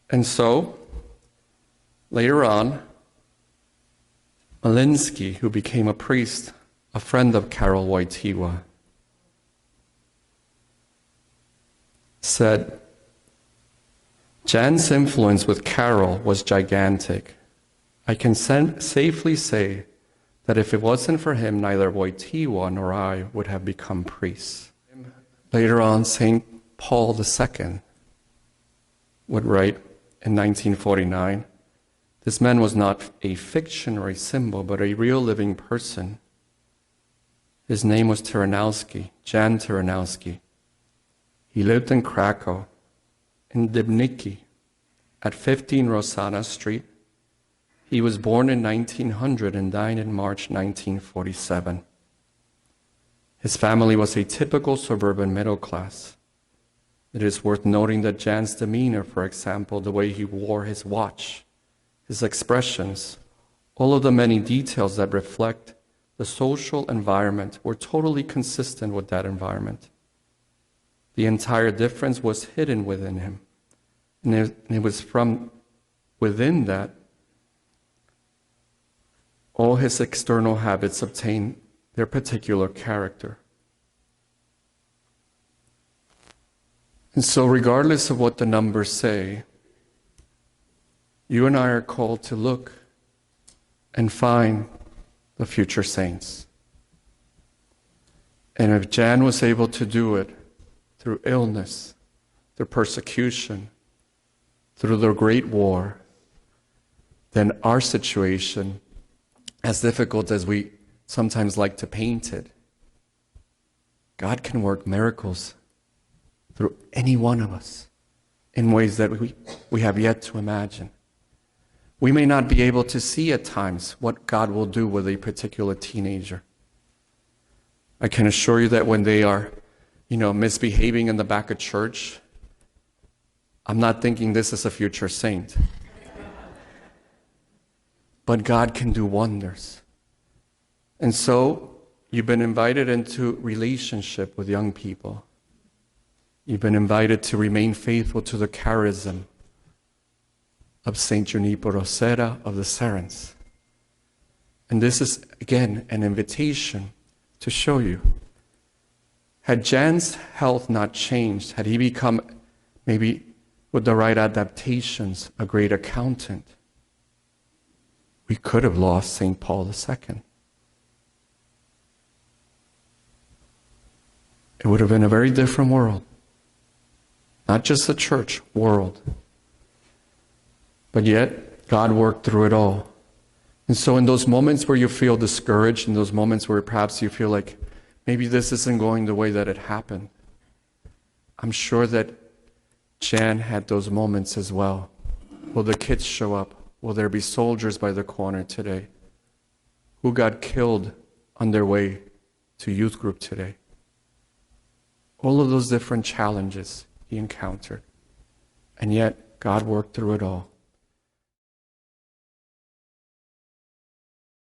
And so, later on, Malinsky, who became a priest, a friend of Karol Wojtyła, said, Jan's influence with Karol was gigantic. I can safely say that if it wasn't for him, neither Wojtyła nor I would have become priests. Later on, St. Paul II would write in 1949, this man was not a fiction or a symbol, but a real living person. His name was Tyranowski, Jan Tyranowski. He lived in Krakow, in Dybniki, at 15 Rosana Street. He was born in 1900 and died in March 1947. His family was a typical suburban middle class. It is worth noting that Jan's demeanor, for example, the way he wore his watch, his expressions, all of the many details that reflect the social environment were totally consistent with that environment. The entire difference was hidden within him. And it was from within that all his external habits obtained their particular character. And so regardless of what the numbers say, you and I are called to look and find the future saints. And if Jan was able to do it through illness, through persecution, through the Great War, then our situation, as difficult as we sometimes like to paint it, God can work miracles through any one of us in ways that we have yet to imagine. We may not be able to see at times what God will do with a particular teenager. I can assure you that when they are, misbehaving in the back of church, I'm not thinking this is a future saint. But God can do wonders. And so, you've been invited into relationship with young people. You've been invited to remain faithful to the charism of St. Junipero Serra of the Serrans. And this is, again, an invitation to show you. Had Jan's health not changed, had he become, maybe with the right adaptations, a great accountant, we could have lost St. Paul II. It would have been a very different world. Not just the church world. But yet, God worked through it all. And so in those moments where you feel discouraged, in those moments where perhaps you feel like maybe this isn't going the way that it happened, I'm sure that Jan had those moments as well. Will the kids show up? Will there be soldiers by the corner today? Who got killed on their way to youth group today? All of those different challenges he encountered. And yet, God worked through it all.